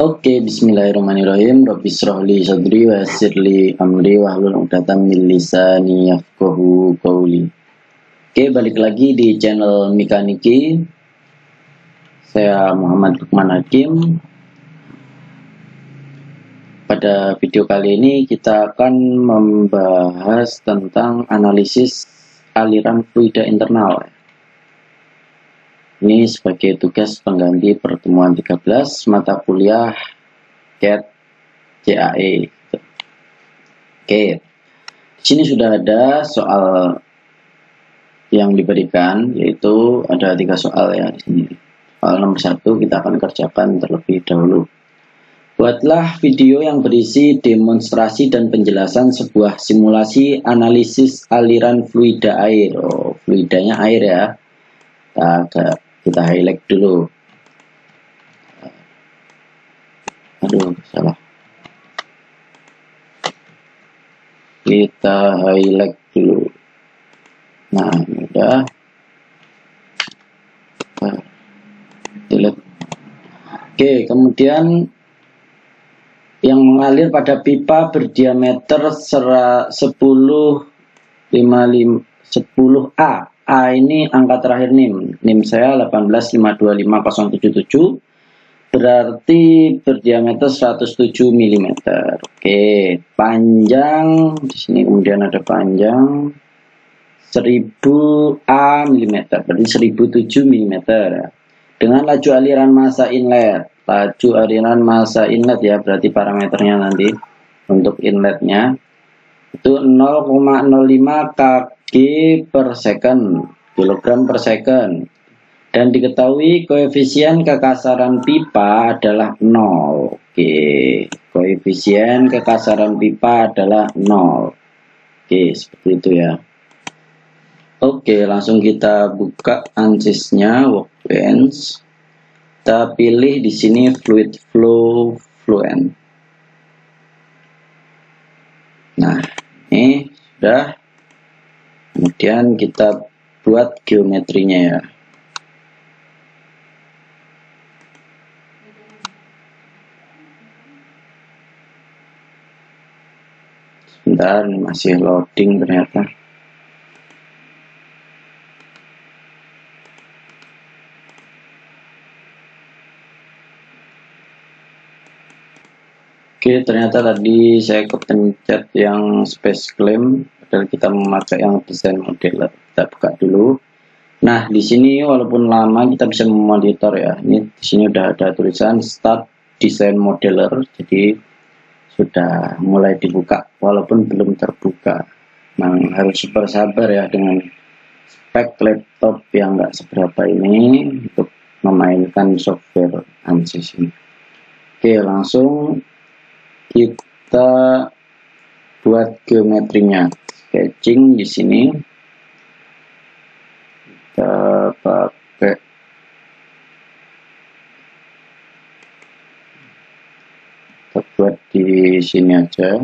Oke, bismillahirrahmanirrahim. Rabbi shrah li sadri wa yassir li amri wahlul 'uqdatam min lisani yafqahu qawli. Oke, balik lagi di channel Mekaniki. Saya Muhammad Lukman Hakim. Pada video kali ini kita akan membahas tentang analisis aliran fluida internal. Ini sebagai tugas pengganti pertemuan 13 mata kuliah CAT CAE. Oke, di sini sudah ada soal yang diberikan, yaitu ada 3 soal ya di sini. Soal nomor 1 kita akan kerjakan terlebih dahulu. Buatlah video yang berisi demonstrasi dan penjelasan sebuah simulasi analisis aliran fluida air. Oh, fluidanya air ya. Kita highlight dulu. Aduh, salah. Kita highlight dulu. Nah, ini udah. Delete. Oke, kemudian yang mengalir pada pipa berdiameter 10A. A ini angka terakhir NIM saya 18525.077, berarti berdiameter 107 mm. Oke, panjang di sini kemudian ada panjang 1000 A mm, berarti 1007 mm. Dengan laju aliran massa inlet, ya, berarti parameternya nanti untuk inletnya itu 0,05 kg per second, kilogram per second, dan diketahui koefisien kekasaran pipa adalah 0. Oke, koefisien kekasaran pipa adalah 0. Oke, seperti itu ya. Oke, langsung kita buka ansisnya, workbench. Kita pilih di sini fluid flow fluent. Nah, ini sudah. Kemudian kita buat geometrinya ya. Sebentar, ini masih loading ternyata. Oke, ternyata tadi saya kepencet yang space claim, padahal kita memakai yang desain modeler. Kita buka dulu. Nah, di sini walaupun lama kita bisa memonitor ya. Ini di sini udah ada tulisan start design modeler, jadi sudah mulai dibuka walaupun belum terbuka. Memang harus super sabar ya dengan spek laptop yang nggak seberapa ini untuk memainkan software ANSYS ini. Oke, langsung kita buat geometrinya. Sketching di sini kita pakai buat di sini aja.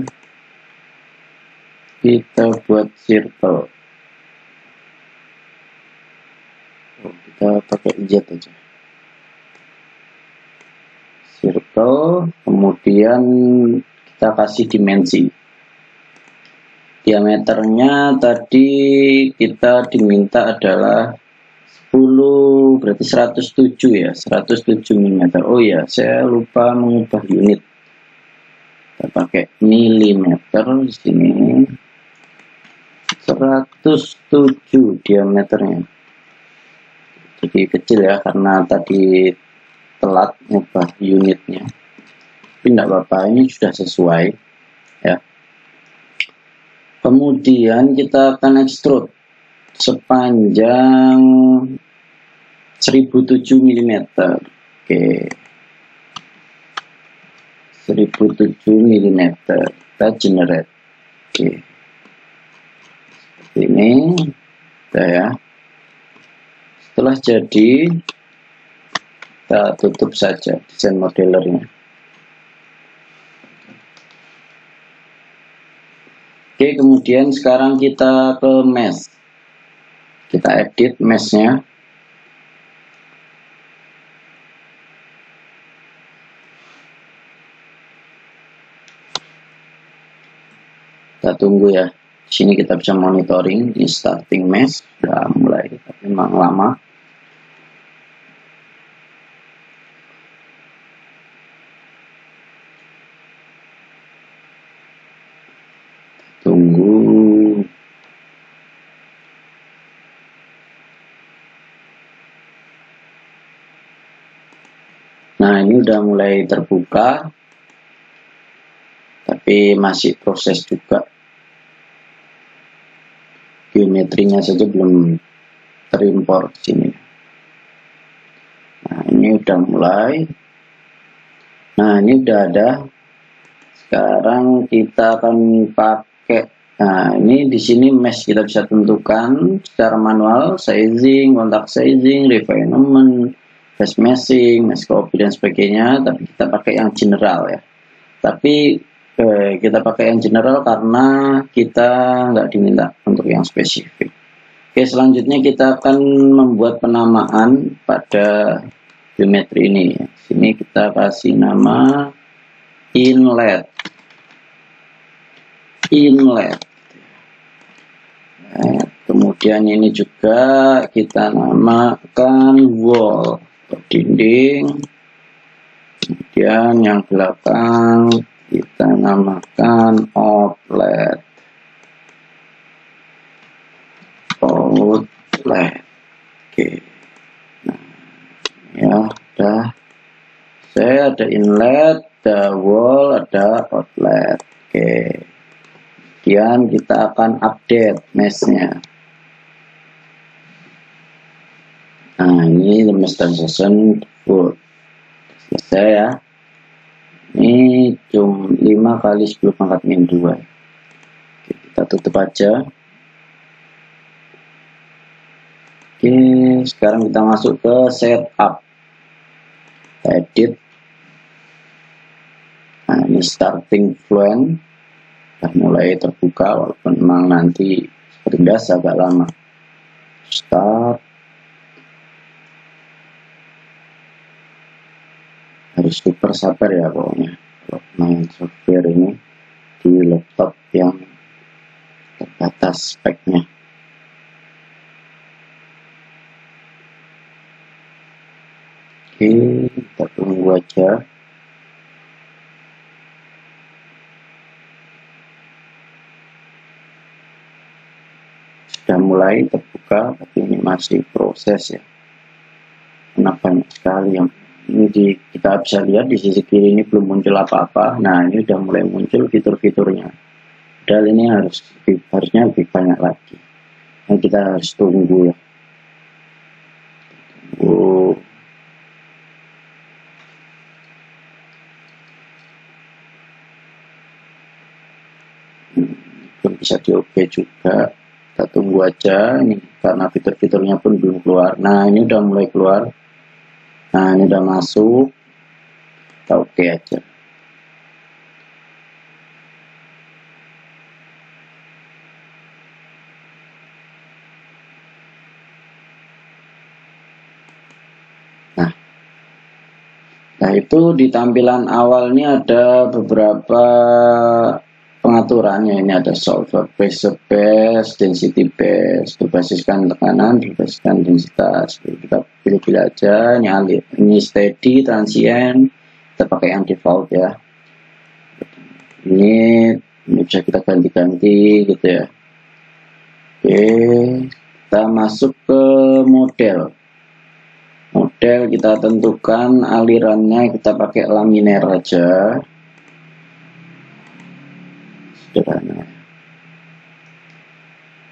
Kita buat circle. Kita pakai Z aja. Circle, kemudian kita kasih dimensi. Diameternya tadi kita diminta adalah 10, berarti 107 ya, 107 mm. Oh ya, saya lupa mengubah unit. Kita pakai milimeter di sini. 107 diameternya. Jadi kecil ya, karena tadi telat ngubah unitnya. Tapi tidak apa-apa, ini sudah sesuai ya. Kemudian kita akan extrude sepanjang 1007 mm. Oke, 1007 mm kita generate. Oke, seperti ini ya. Setelah jadi, kita tutup saja desain modelernya. Oke, kemudian sekarang kita ke mesh. Kita edit meshnya. Kita tunggu ya. Di sini kita bisa monitoring di starting mesh sudah mulai, tapi memang lama. Tunggu. Nah, ini udah mulai terbuka, tapi masih proses juga. Geometrinya saja belum terimport sini. Nah, ini udah mulai. Nah, ini udah ada. Sekarang kita akan pakai. Nah, ini di sini mesh kita bisa tentukan secara manual, sizing, contact sizing, refinement, face meshing, mesh copy dan sebagainya. Tapi kita pakai yang general ya. Tapi kita pakai yang general karena kita nggak diminta untuk yang spesifik. Oke, selanjutnya kita akan membuat penamaan pada geometri ini. Sini kita kasih nama inlet. Nah, kemudian ini juga kita namakan wall, dinding. Kemudian yang belakang kita namakan outlet. Oke. Nah, ya udah. Saya ada inlet, ada wall, ada outlet. Oke. Kemudian kita akan update meshnya. Nah, ini the mesh transition full. Selesai ya. Ini cuma 5 kali 10 pangkat min 2. Oke, kita tutup aja. Oke, sekarang kita masuk ke setup. Edit. Nah, ini starting fluent. Sudah mulai terbuka, walaupun memang nanti seperti biasa agak lama. Start. Harus super sabar ya pokoknya kalau main software ini di laptop yang terbatas speknya. Oke, kita tunggu aja. Sudah mulai terbuka, tapi ini masih proses ya, karena banyak sekali yang ini kita bisa lihat di sisi kiri ini belum muncul apa-apa. Nah, ini udah mulai muncul fitur-fiturnya. Padahal ini harusnya lebih banyak lagi. Nah, kita harus tunggu ya. Tunggu. Belum bisa di OK juga. Kita tunggu aja ini karena fitur-fiturnya pun belum keluar. Nah, ini udah mulai keluar. Nah, ini udah masuk. Kita OK aja. Nah, itu di tampilan awal ini ada beberapa pengaturannya. Ini ada solver pressure base, density base, berbasiskan tekanan, berbasiskan densitas. Kita pilih-pilih aja. Ini steady, transient. Kita pakai yang default ya. Ini bisa kita ganti-ganti gitu ya. Oke, kita masuk ke model. Kita tentukan alirannya, kita pakai laminaire aja, sederhana.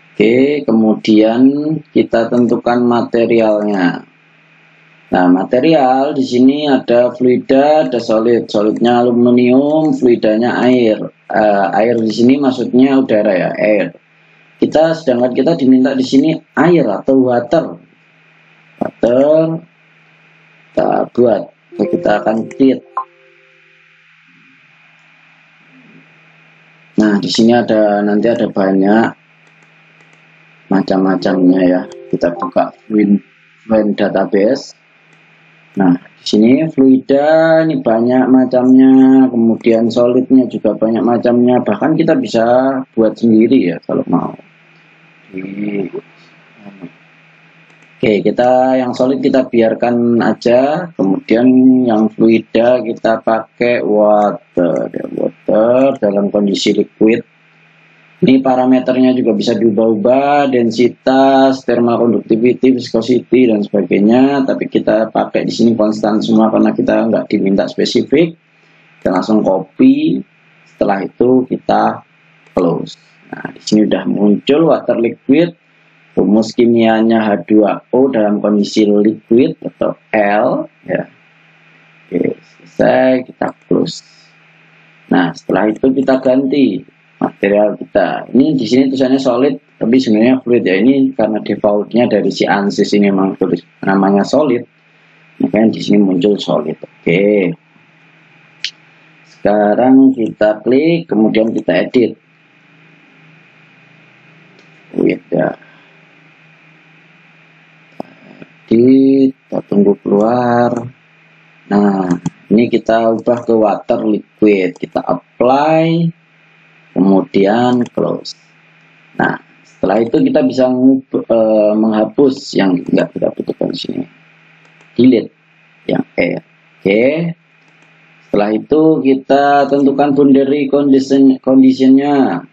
Oke, kemudian kita tentukan materialnya. Nah, material di sini ada fluida, ada solid. Solidnya aluminium, fluidanya air. Air di sini maksudnya udara ya, air. Sedangkan kita diminta di sini air atau water. Kita buat, kita akan create. Nah, di sini nanti ada banyak macam-macamnya ya. Kita buka Fluent database. Nah, di sini fluida ini banyak macamnya, kemudian solidnya juga banyak macamnya, bahkan kita bisa buat sendiri ya kalau mau. Oke, kita yang solid kita biarkan aja, kemudian yang fluida kita pakai water dalam kondisi liquid. Ini parameternya juga bisa diubah-ubah, densitas, thermal conductivity, viscosity dan sebagainya. Tapi kita pakai di sini konstan semua karena kita nggak diminta spesifik. Kita langsung copy. Setelah itu kita close. Nah, di sini udah muncul water liquid. Rumus kimianya H2O dalam kondisi liquid atau L. Ya. Oke, selesai. Kita close. Nah, setelah itu kita ganti material kita. Ini di sini tulisannya solid, tapi sebenarnya fluid ya. Ini karena defaultnya dari si ANSYS ini memang tulis namanya solid, makanya di sini muncul solid. Oke. Sekarang kita klik, kemudian kita edit. Fluid ya. Edit, kita tunggu keluar. Nah, ini kita ubah ke water liquid. Kita apply. Kemudian close. Nah, setelah itu kita bisa menghapus yang nggak kita butuhkan di sini. Delete yang air. Oke. Setelah itu kita tentukan boundary conditionnya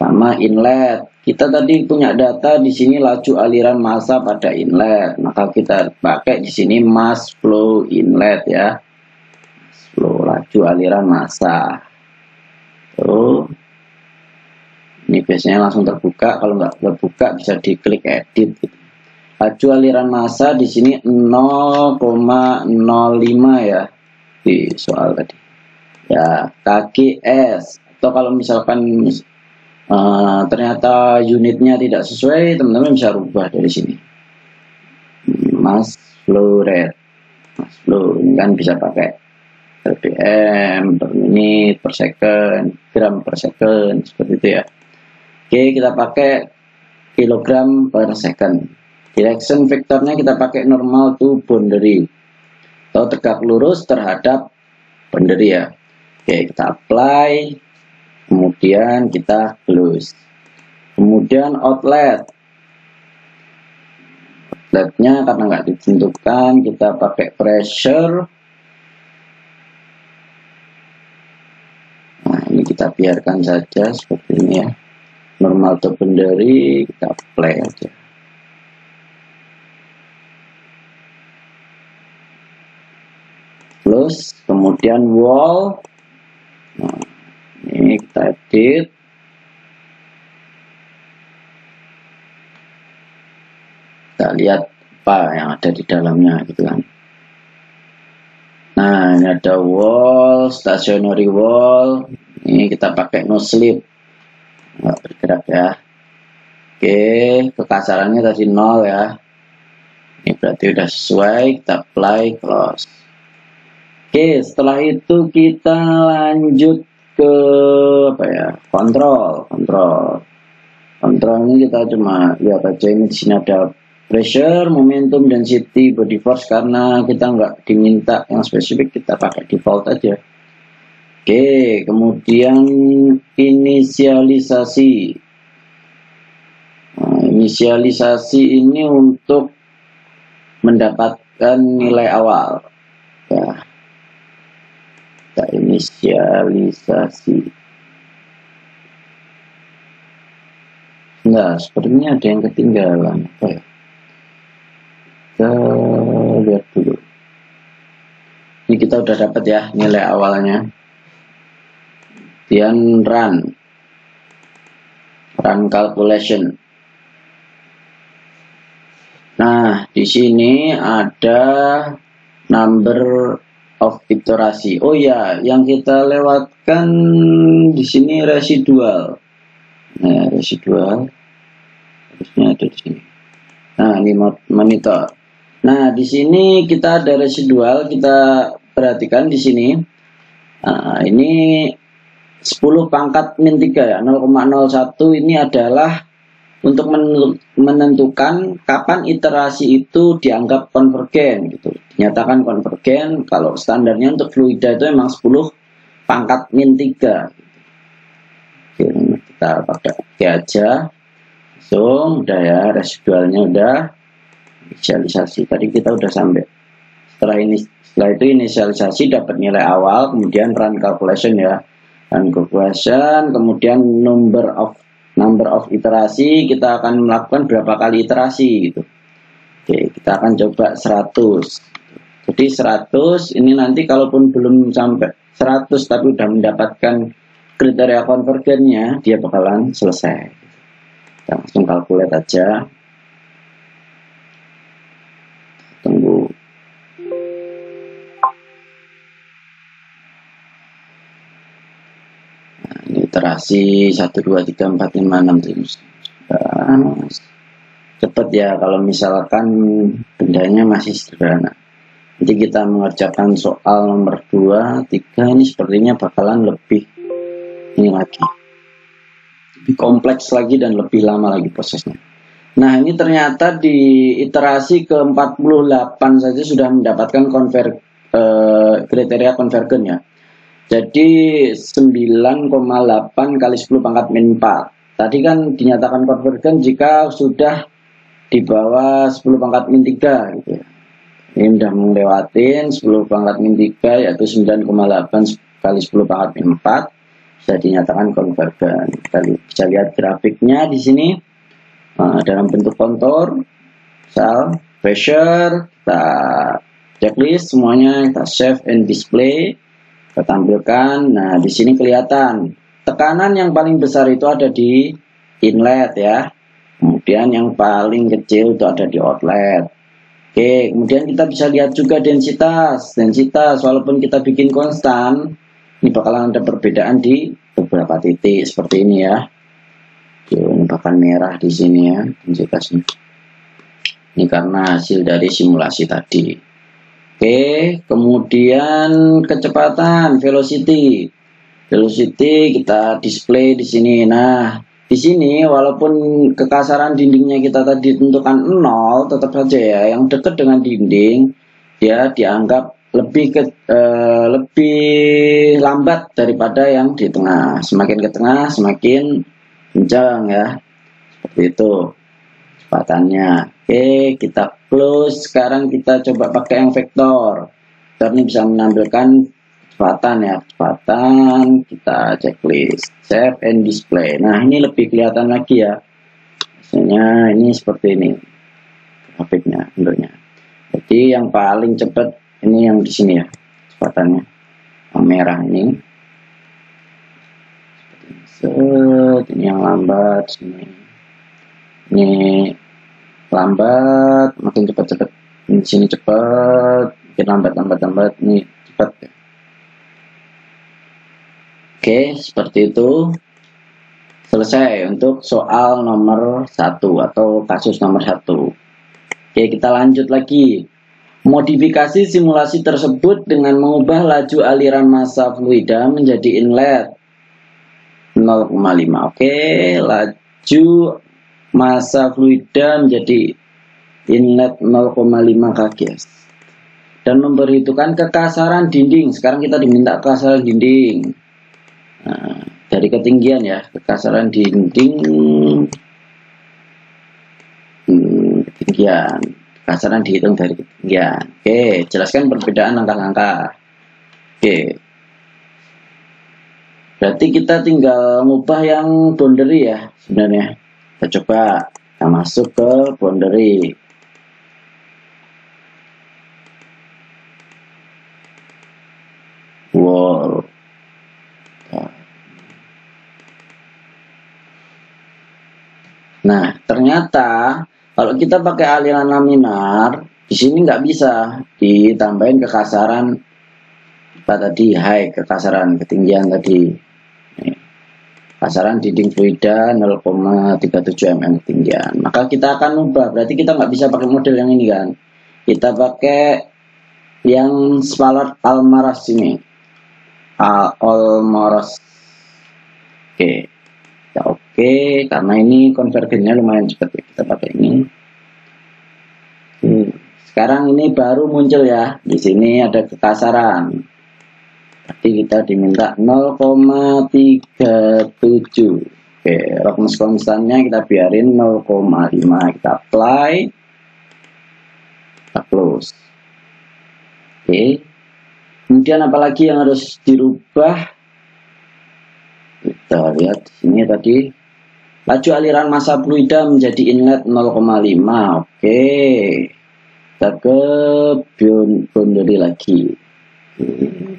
sama inlet. Kita tadi punya data di sini laju aliran massa pada inlet, maka kita pakai di sini mass flow inlet ya. Mass flow laju aliran massa. Ini biasanya langsung terbuka, kalau nggak terbuka bisa diklik edit gitu. Laju aliran massa di sini 0,05 ya di soal tadi ya, kgs. Atau kalau misalkan ternyata unitnya tidak sesuai, teman-teman bisa rubah dari sini. Mass flow rate, mass flow ini kan bisa pakai rpm per menit per second, gram per second, seperti itu ya. Oke, kita pakai kilogram per second. Direction vektornya kita pakai normal to boundary atau tegak lurus terhadap boundary ya. Oke, kita apply, kemudian kita close. Kemudian outletnya karena nggak ditentukan, kita pakai pressure. Nah, ini kita biarkan saja seperti ini ya. Normal to boundary, kita apply aja. Close, kemudian wall. Nah, ini kita edit. Kita lihat apa yang ada di dalamnya gitu kan. Nah, ini ada wall, stationary wall. Ini kita pakai no slip, nggak bergerak ya. Oke, kekasarannya tadi 0 ya. Ini berarti udah sesuai, kita apply, close. Oke, setelah itu kita lanjut ke apa ya? Kontrol ini kita cuma lihat aja, ini di sini ada pressure, momentum, density, body force. Karena kita nggak diminta yang spesifik, kita pakai default aja. Oke, kemudian inisialisasi. Nah, inisialisasi ini untuk mendapatkan nilai awal ya. Kita inisialisasi. Nah, sepertinya ada yang ketinggalan. Apa ya? Kita lihat dulu. Ini kita udah dapat ya nilai awalnya. Kemudian run calculation. Nah, di sini ada number of iterasi. Oh ya, yang kita lewatkan di sini residual. Nah, residual harusnya ada di sini. Nah, ini monitor. Nah, di sini kita ada residual. Kita perhatikan di sini. Nah, ini 10 pangkat min 3 ya, 0,01 ini adalah untuk menentukan kapan iterasi itu dianggap konvergen gitu. Dinyatakan konvergen kalau standarnya untuk fluida itu memang 10 pangkat min 3. Oke, kita pakai oke aja. Langsung udah ya, residualnya udah inisialisasi. Tadi kita udah sampai. Setelah itu inisialisasi dapat nilai awal, kemudian run calculation ya. Run calculation, kemudian number of iterasi, kita akan melakukan berapa kali iterasi gitu. Oke, kita akan coba 100. Jadi 100 ini nanti kalaupun belum sampai 100 tapi udah mendapatkan kriteria konvergennya, dia bakalan selesai. Kita langsung calculate aja. Tunggu. Nah, ini iterasi 1 2 3 4 5 6 7. Cepat ya kalau misalkan bendanya masih sederhana. Nanti kita mengerjakan soal nomor 2, 3 ini sepertinya bakalan lebih ini lagi. Lebih kompleks lagi dan lebih lama lagi prosesnya. Nah, ini ternyata di iterasi ke-48 saja sudah mendapatkan kriteria konvergen ya. Jadi 9,8 kali 10 pangkat min 4. Tadi kan dinyatakan konvergen jika sudah di bawah 10 pangkat min 3 gitu ya. Ini udah melewatin 10 pangkat min 3 yaitu 9,8 kali 10 pangkat min 4 bisa dinyatakan konvergen. Kita bisa lihat grafiknya di sini dalam bentuk kontur, misal pressure, kita checklist semuanya, kita save and display, kita tampilkan. Nah, di sini kelihatan tekanan yang paling besar itu ada di inlet ya. Kemudian yang paling kecil itu ada di outlet. Oke, kemudian kita bisa lihat juga densitas. Densitas walaupun kita bikin konstan, ini bakalan ada perbedaan di beberapa titik seperti ini ya. Oke, ini bahkan merah di sini ya densitasnya. Ini karena hasil dari simulasi tadi. Oke, kemudian kecepatan, velocity. Velocity kita display di sini. Nah, di sini walaupun kekasaran dindingnya kita tadi tentukan 0, tetap saja ya yang dekat dengan dinding dia dianggap lebih lambat daripada yang di tengah. Semakin ke tengah semakin kencang ya. Seperti itu kecepatannya. Oke, kita close. Sekarang kita coba pakai yang vektor. Vektor ini bisa menampilkan kecepatan ya, kecepatan. Kita checklist, save and display. Nah, ini lebih kelihatan lagi ya. Biasanya ini seperti ini grafiknya bentuknya. Jadi yang paling cepat ini yang di sini ya kecepatannya, yang merah ini. Ini yang lambat sini. Ini lambat, makin cepat. Di sini cepat, makin lambat. Ini cepat ya. Oke, seperti itu. Selesai untuk soal nomor 1 atau kasus nomor 1. Oke, kita lanjut lagi. Modifikasi simulasi tersebut dengan mengubah laju aliran massa fluida menjadi inlet 0,5. Oke, laju massa fluida menjadi inlet 0,5 kgs. Dan memperhitungkan kekasaran dinding. Sekarang kita diminta kekasaran dinding. Nah, dari ketinggian ya, kekasaran dinding ketinggian, kekasaran dihitung dari ketinggian. Oke, jelaskan perbedaan langkah-langkah. Oke, berarti kita tinggal ngubah yang boundary ya sebenarnya. Kita coba, kita masuk ke boundary. Wall. Nah, ternyata kalau kita pakai aliran laminar, di sini nggak bisa ditambahin kekasaran apa tadi, high, kekasaran ketinggian tadi. Nih, kasaran dinding fluida 0,37 mm ketinggian. Maka kita akan ubah, berarti kita nggak bisa pakai model yang ini kan. Kita pakai yang Spallard Almaraz ini. Almaraz. Oke. Ya, oke. Oke, karena ini konvergennya lumayan cepat ya, kita pakai ini. Oke. Sekarang ini baru muncul ya, di sini ada kekasaran. Jadi kita diminta 0,37. Oke, roughness konstannya kita biarin 0,5, kita apply, kita close. Oke, kemudian apalagi yang harus dirubah? Kita lihat di sini tadi laju aliran massa fluida menjadi inlet 0,5. Oke, kita ke boundary lagi.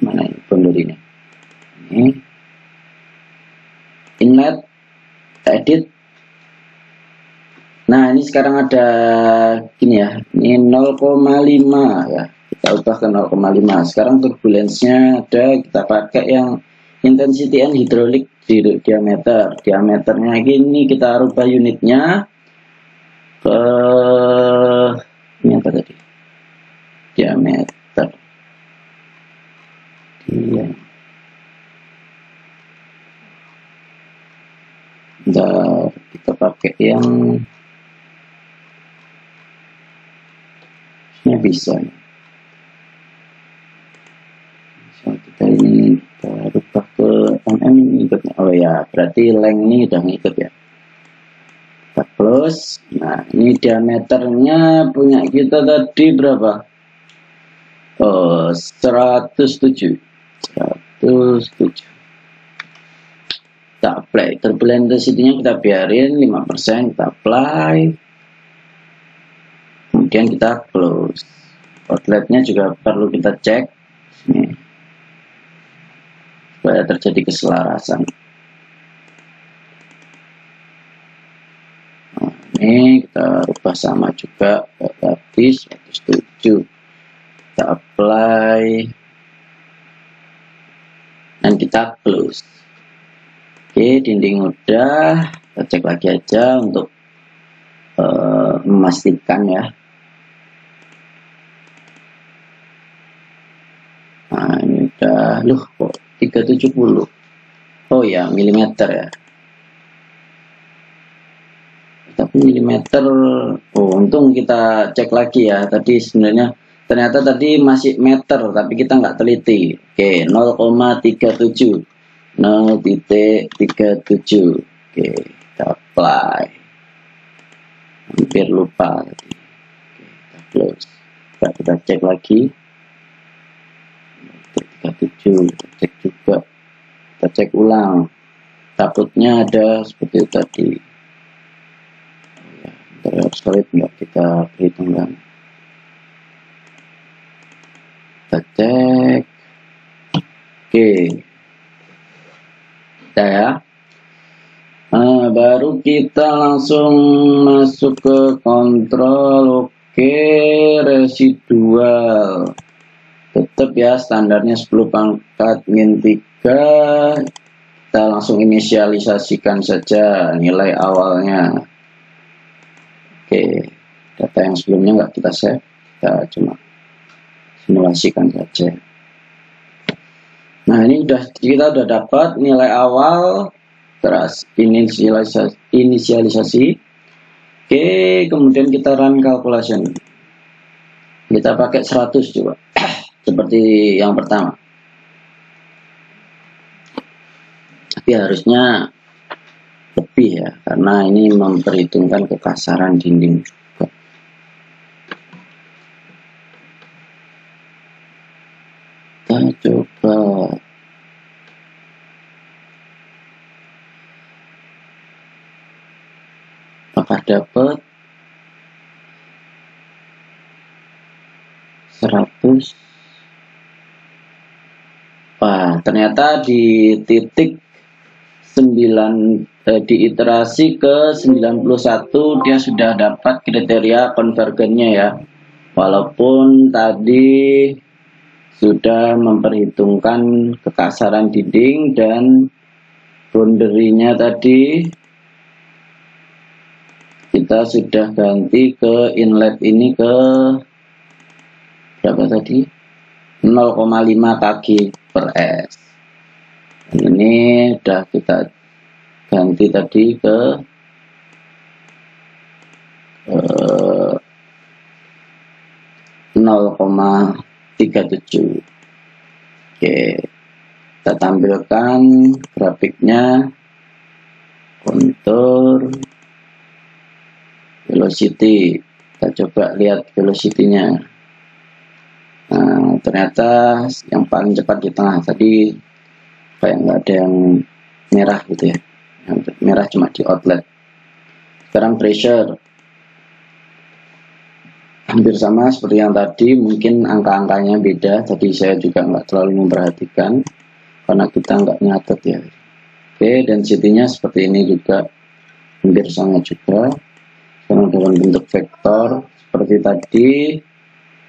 Mana ini boundary ini? Ini inlet, edit. Nah, ini sekarang ada gini ya, ini 0,5 ya, kita ubah ke 0,5. Sekarang turbulensinya ada, kita pakai yang intensity and hydraulic diameter. Diameternya gini, kita rubah unitnya ke ini apa tadi? Diameter. Bentar, kita pakai yang ini bisa. Kita ini kita rubah ke mm ikutnya. Oh ya, berarti length ini udah ngikut ya. Kita close. Nah, ini diameternya punya kita tadi berapa? Oh, 107. Kita apply. Turbulent intensity-nya kita biarin 5%, kita apply. Kemudian kita close. Outlet-nya juga perlu kita cek. Ini. Supaya terjadi keselarasan. Nah, ini kita rubah sama juga tadi 107. Kita apply dan kita close. Oke, dinding udah, kita cek lagi aja untuk memastikan ya. Nah, ini udah, loh kok 370. Oh ya, milimeter ya. Tapi milimeter, oh untung kita cek lagi ya. Tadi sebenarnya ternyata tadi masih meter, tapi kita nggak teliti. Oke, 0,37. 0,37. Oke, kita apply. Hampir lupa tadi. Oke, kita close. Kita cek lagi. 37, kita cek juga. Kita cek ulang. Takutnya ada seperti itu tadi. Interior solid nggak kita perhitungkan. Kita cek. Oke. Kita ya. Nah, baru kita langsung masuk ke kontrol. Oke, residual. Tetap ya, standarnya 10 pangkat min 3. Kita langsung inisialisasikan saja nilai awalnya. Oke, data yang sebelumnya nggak kita save, kita cuma simulasikan saja. Nah, ini kita udah dapat nilai awal, terus inisialisasi. Oke, kemudian kita run calculation. Kita pakai 100 coba, seperti yang pertama. Tapi harusnya lebih ya, karena ini memperhitungkan kekasaran dinding juga. Kita coba apakah dapat 100. Wah, ternyata di titik 9 di iterasi ke 91 dia sudah dapat kriteria konvergennya ya. Walaupun tadi sudah memperhitungkan kekasaran dinding dan boundary-nya tadi kita sudah ganti ke inlet ini ke berapa tadi? 0,5 kg per S. Ini udah kita ganti tadi ke 0,37. Oke, kita tampilkan grafiknya, kontur, velocity. Kita coba lihat velocity-nya. Nah, ternyata yang paling cepat di tengah tadi kayak nggak ada yang merah gitu ya. Yang merah cuma di outlet. Sekarang pressure hampir sama seperti yang tadi, mungkin angka-angkanya beda. Tadi saya juga nggak terlalu memperhatikan karena kita nggak nyatet ya. Oke, density-nya seperti ini juga hampir sama juga. Sekarang dengan bentuk vektor seperti tadi.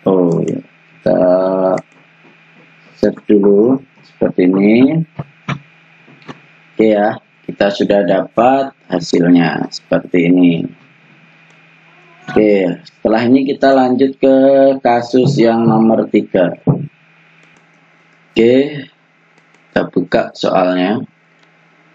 Oh ya, kita set dulu seperti ini. Oke ya, kita sudah dapat hasilnya seperti ini. Oke, setelah ini kita lanjut ke kasus yang nomor 3. Oke, kita buka soalnya.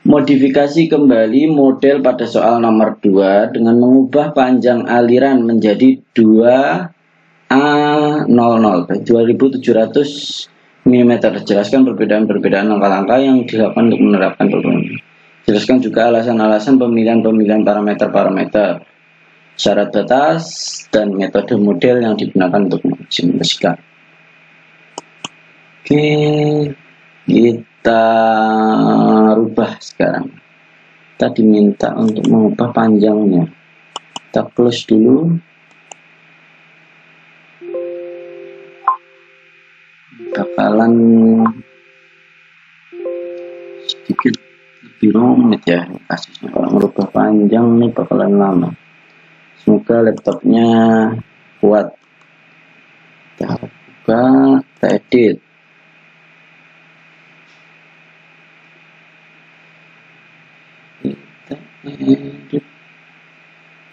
Modifikasi kembali model pada soal nomor 2 dengan mengubah panjang aliran menjadi 2A00, 2700 mm. Jelaskan perbedaan-perbedaan langkah-langkah yang dilakukan untuk menerapkan program. Jelaskan juga alasan-alasan pemilihan parameter-parameter, syarat batas, dan metode model yang digunakan untuk mensimulasikan. Oke, kita rubah sekarang. Kita diminta untuk mengubah panjangnya. Kita close dulu. Bakalan sedikit lebih rumit ya kasusnya. Kalau merubah panjang nih bakalan lama. Semoga laptopnya kuat. Kita buka, kita edit.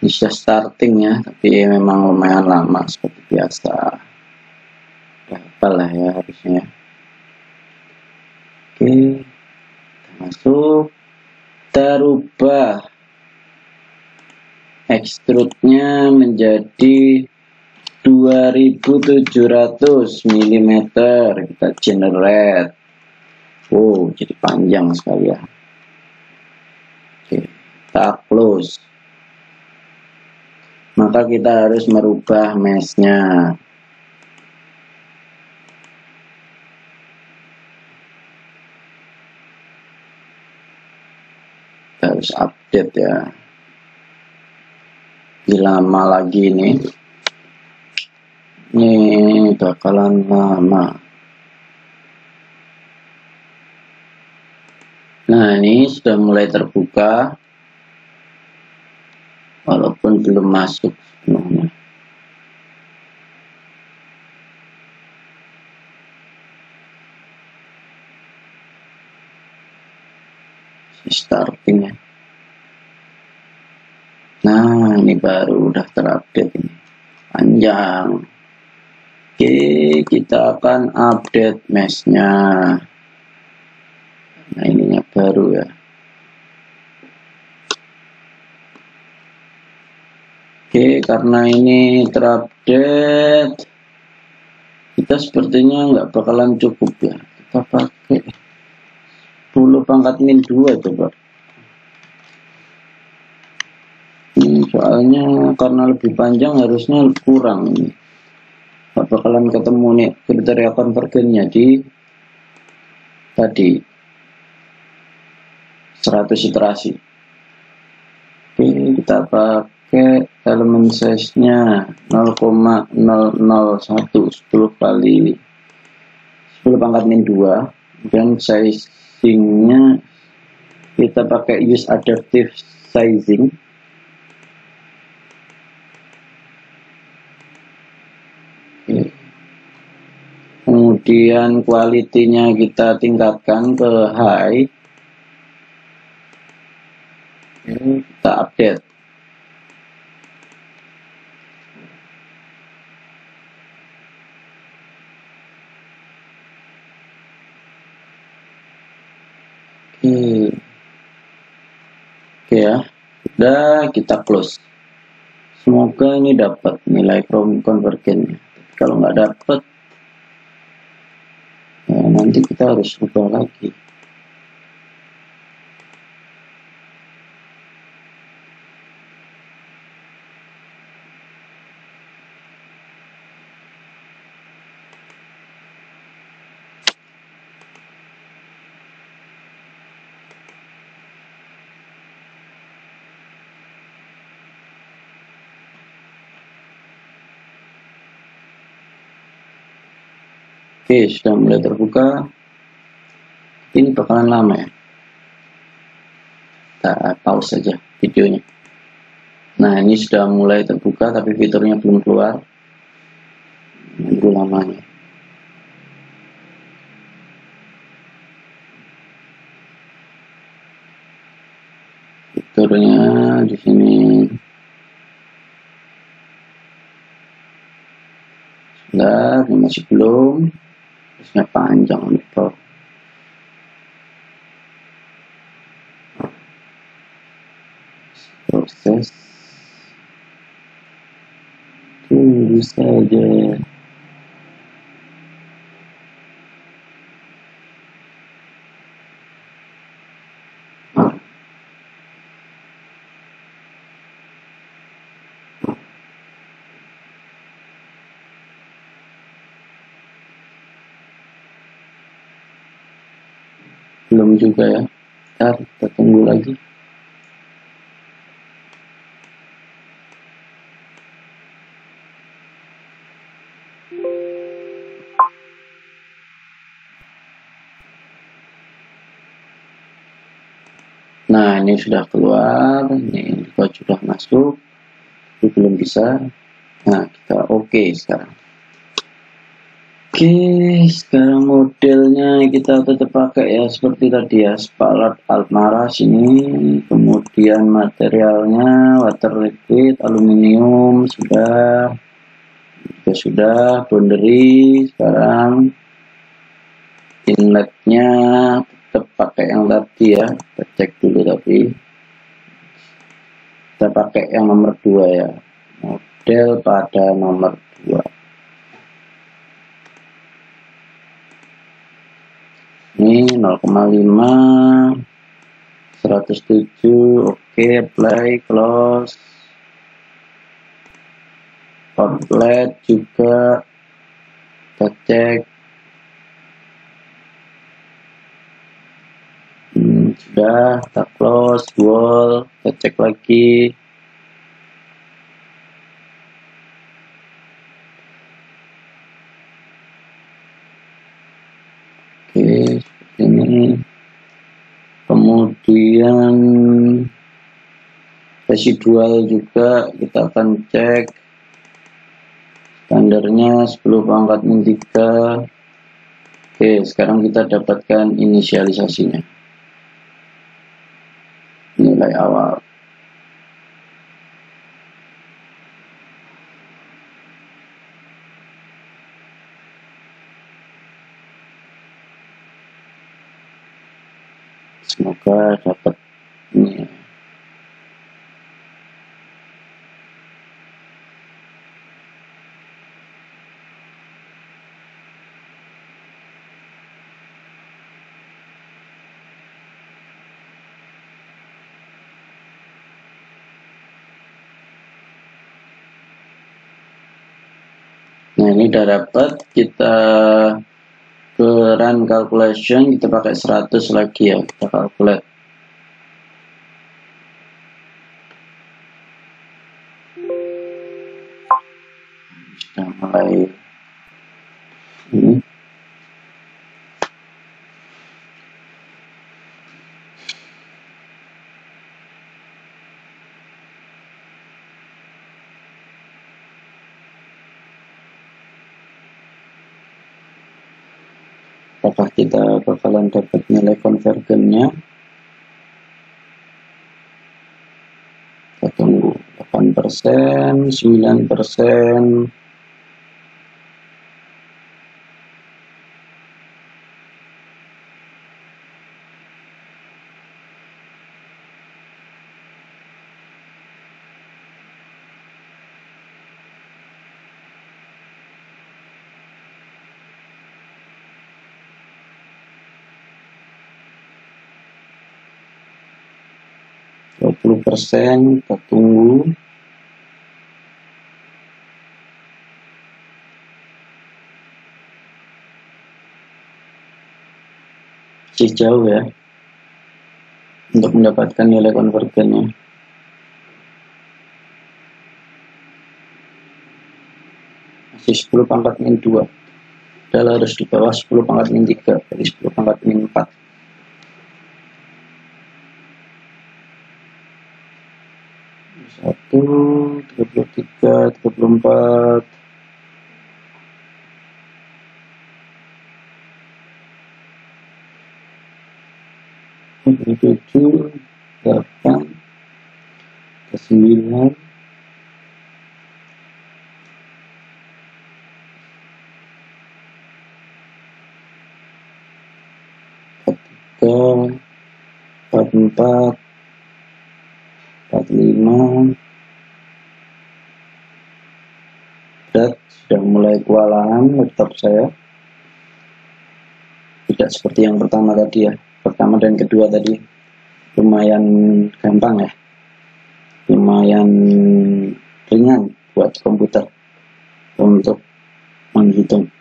Ini sudah starting ya, tapi memang lumayan lama seperti biasa. Apalah ya harusnya. Oke, kita masuk. Kita rubah extrude-nya menjadi 2700 mm. Kita generate. Oh, jadi panjang sekali ya. Oke, kita close. Maka kita harus merubah mesh-nya. Kita harus update ya. Lama lagi nih. Ini bakalan lama. Nah, ini sudah mulai terbuka. Walaupun belum masuk sepenuhnya. Starting ya. Nah, ini baru udah terupdate ini. Panjang. Oke, kita akan update mesh-nya. Nah, ininya baru ya. Oke, karena ini terupdate, kita sepertinya nggak bakalan cukup ya. Kita pakai 10 pangkat min 2 coba. Soalnya karena lebih panjang harusnya kurang ini. Nggak bakalan ketemu nih kriteria konvergennya di tadi 100 iterasi. Oke, kita pakai elemen size-nya 0,001, 10 kali 10 pangkat min 2, dan sizing-nya kita pakai use adaptive sizing. Kemudian quality-nya kita tingkatkan ke high. Kita update. sudah, kita close. Semoga ini dapat nilai konvergennya. Kalau nggak dapat, ya nanti kita harus ubah lagi. Oke, sudah mulai terbuka. Ini bakalan lama ya. Kita pause saja videonya. Nah, ini sudah mulai terbuka tapi fiturnya belum keluar. Nunggu lamanya. Fiturnya di sini sudah, masih belum. Terusnya panjang nih, proses. Tunggu saja. Belum juga ya. Kita tunggu lagi. Nah, ini sudah keluar. Ini kode sudah masuk. Itu belum bisa. Nah, kita oke sekarang. Oke, sekarang modelnya kita tetap pakai ya seperti tadi ya, spalat Almara sini, kemudian materialnya water liquid, aluminium sudah, boundary. Sekarang inletnya tetap pakai yang tadi ya, kita cek dulu tapi kita pakai yang nomor 2 ya, model pada nomor 2. Ini 0,5 107. Oke, play, close. Outlet juga kita cek. Sudah, kita close. Wall, kita cek lagi. Oke, seperti ini. Kemudian residual juga kita akan cek. Standarnya 10⁻3. Oke, sekarang kita dapatkan inisialisasinya. Nilai awal. Semoga dapat ini. Nah, ini udah dapat. Kita ke run calculation, kita pakai 100 lagi ya, kita calculate. Sudah mulai ini. Apakah kita bakalan dapat nilai konvergennya? Kita tunggu. 8%, 9%. 10%, kita tunggu. Masih jauh ya untuk mendapatkan nilai konvergennya. Masih 10 pangkat min 2, padahal harus di bawah 10 pangkat min 3, jadi 10 pangkat min 4. Satu, 33, 34, 7, 8, 9, 44, 45. Berat, sudah mulai kewalahan laptop saya. Tidak seperti yang pertama tadi ya. Pertama dan kedua tadi lumayan gampang ya, lumayan ringan buat komputer untuk menghitung.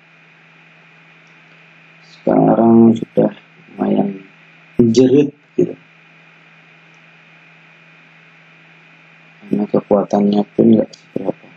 Sekarang sudah lumayan menjerit gitu, karena kekuatannya pun nggak seberapa.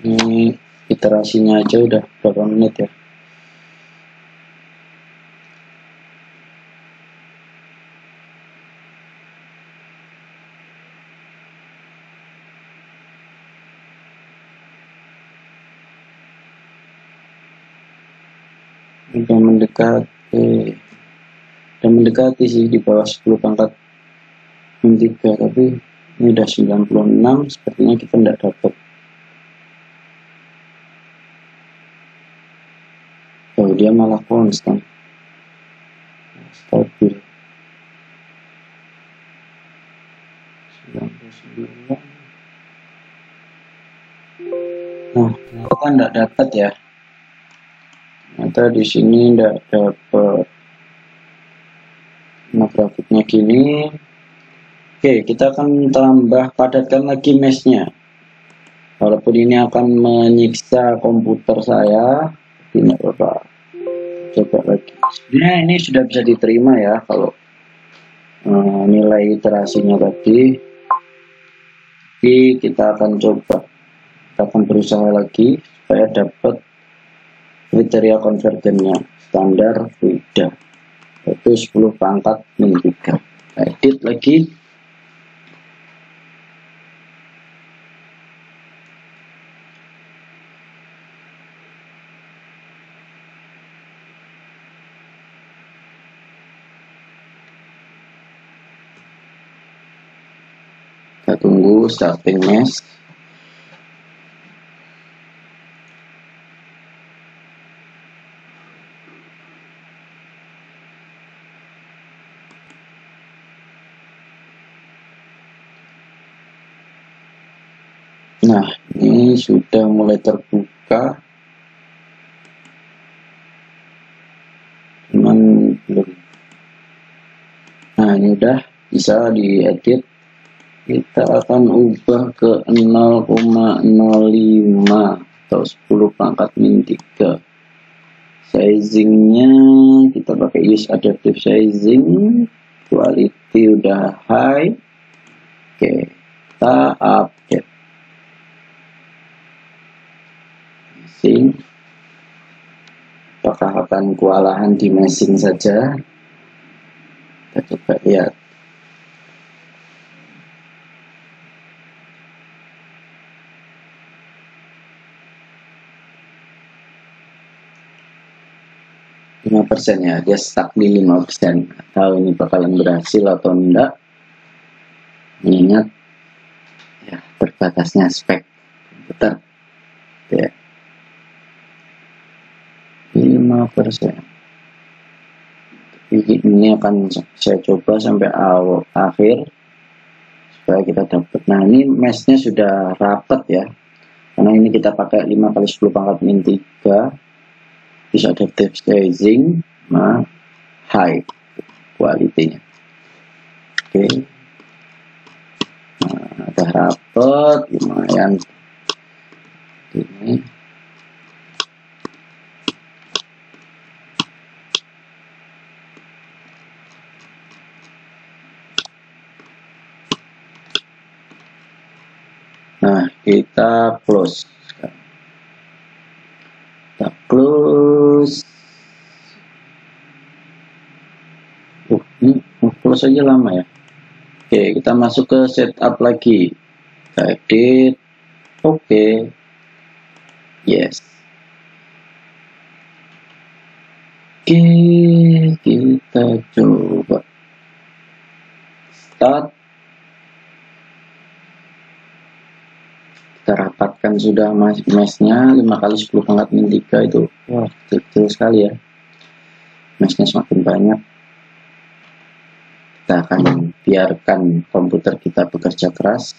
Ini iterasinya aja udah berapa menit ya. Udah mendekati sih di bawah 10 pangkat min 3, tapi ini udah 96, sepertinya kita tidak dapat. Oh, dia malah konstan, stabil 99. Nah, ternyata tidak dapat ya. Ternyata di sini tidak dapat. Nah, grafiknya gini. Oke, kita akan tambah padatkan lagi mesh-nya. Walaupun ini akan menyiksa komputer saya, ini apa? Coba lagi. Sebenarnya ini sudah bisa diterima ya kalau nilai iterasinya tadi. Jadi kita akan coba, kita akan berusaha lagi supaya dapat kriteria konvergennya standar VIDA, yaitu 10 pangkat min 3. Edit lagi. Kita tunggu starting mesh. Nah, ini sudah mulai terbuka, cuman belum. Nah, ini udah bisa diedit. Kita akan ubah ke 0,05 atau 10 pangkat min 3. Sizingnya kita pakai use adaptive sizing. quality udah high. Oke, kita update meshing. Apakah akan kewalahan di meshing saja? Kita coba lihat. %, ya, dia stuck di 5%. Tahu ini bakalan berhasil atau enggak, mengingat ya terbatasnya spek komputer ya. 5%. Ini akan saya coba sampai awal akhir supaya kita dapat. Nah, ini meshnya sudah rapat ya, karena ini kita pakai 5 kali 10 pangkat min 3, bisa adaptive staging, nah high quality-nya. Oke, nah, ada rapat lumayan ini. Nah, kita close. Kita close. Ini close aja lama ya. Oke, kita masuk ke setup lagi. Kita edit. Oke. Yes. Oke, kita coba start. Kita rapatkan sudah meshnya 5 kali 10 pangkat min 3 itu. Wah, kecil sekali ya. Meshnya semakin banyak. Kita akan biarkan komputer kita bekerja keras.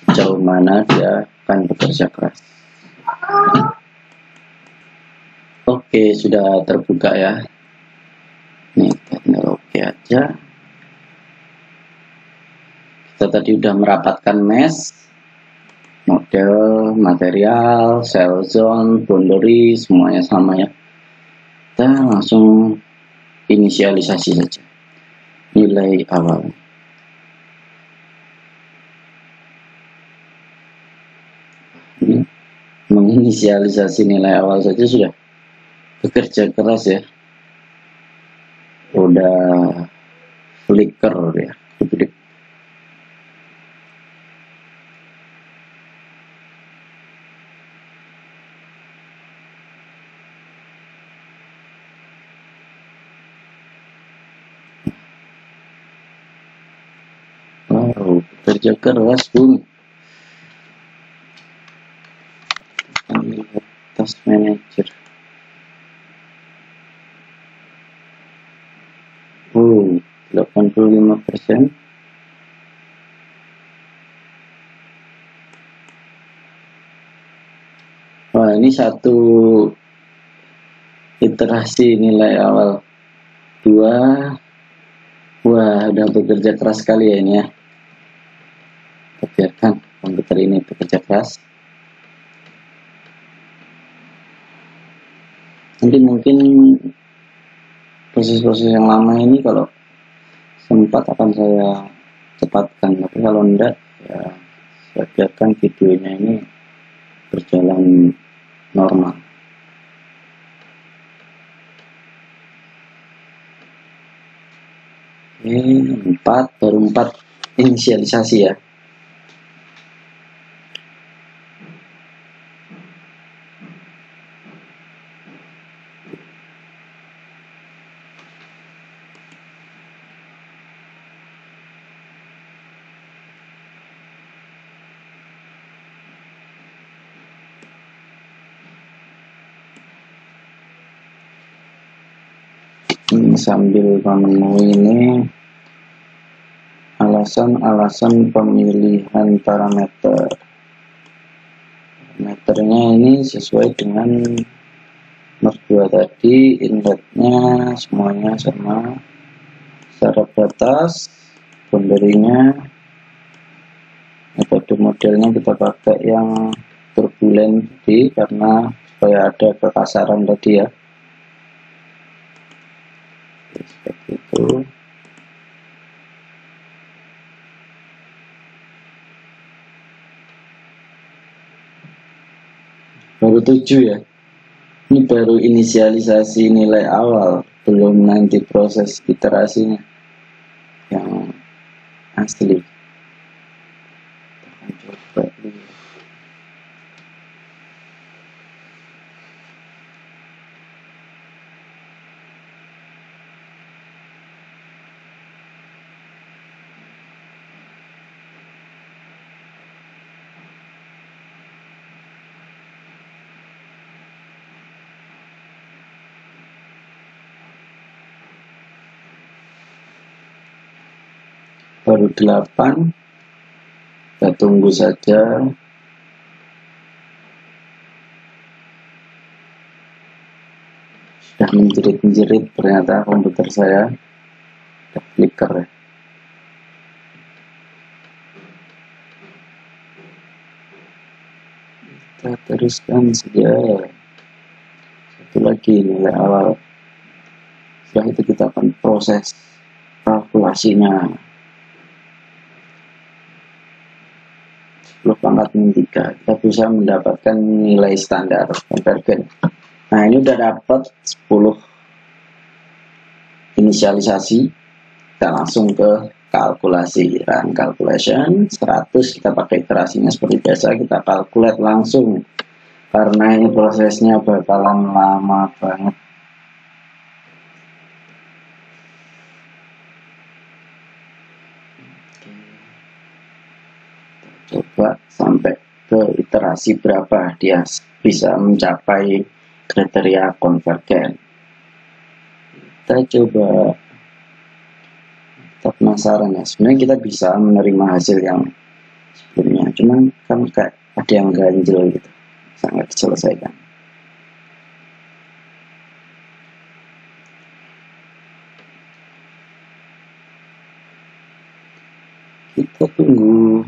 Sejauh mana dia akan bekerja keras. Oke, sudah terbuka ya. Nih, kita oke aja. Kita tadi udah merapatkan mesh, model, material, cell zone, boundary, semuanya sama ya. Kita langsung inisialisasi saja nilai awal. Ini menginisialisasi nilai awal saja sudah bekerja keras ya. Udah flicker ya. Wow, bekerja keras pun. Task manager. Oh, 85%. Wah, ini satu iterasi nilai awal 2. Wah, udah bekerja keras sekali ya ini ya. Kita biarkan komputer ini bekerja keras. Nanti mungkin proses-proses yang lama ini kalau sempat akan saya cepatkan, tapi kalau enggak ya saya biarkan videonya ini berjalan normal. Ini 4, baru 4 inisialisasi ya. Ini sambil memenuhi ini alasan-alasan pemilihan parameter. Parameternya ini sesuai dengan nomor 2 tadi, inletnya semuanya sama. Syarat batas, boundary-nya, metode modelnya kita pakai yang turbulent tadi karena supaya ada kekasaran tadi ya. Seperti itu. baru 7 ya. Ini baru inisialisasi nilai awal, belum nanti proses iterasinya yang asli. Coba lihat. Baru 8, kita tunggu saja. Sudah menjerit-menjerit ternyata komputer saya, udah flicker ya. Kita teruskan saja. Satu lagi nilai awal. Setelah itu kita akan proses kalkulasinya. 10 pangkat min 3, kita bisa mendapatkan nilai standar konvergen. Nah, ini udah dapat 10 inisialisasi. Kita langsung ke kalkulasi, run calculation 100. Kita pakai iterasinya seperti biasa, kita kalkulate langsung karena ini prosesnya bakalan lama banget. Coba sampai ke iterasi berapa dia bisa mencapai kriteria konvergen. Kita coba, kita penasaran ya, sebenarnya kita bisa menerima hasil yang sebelumnya, cuman kan kayak ada yang ganjel gitu, sangat diselesaikan. Kita tunggu.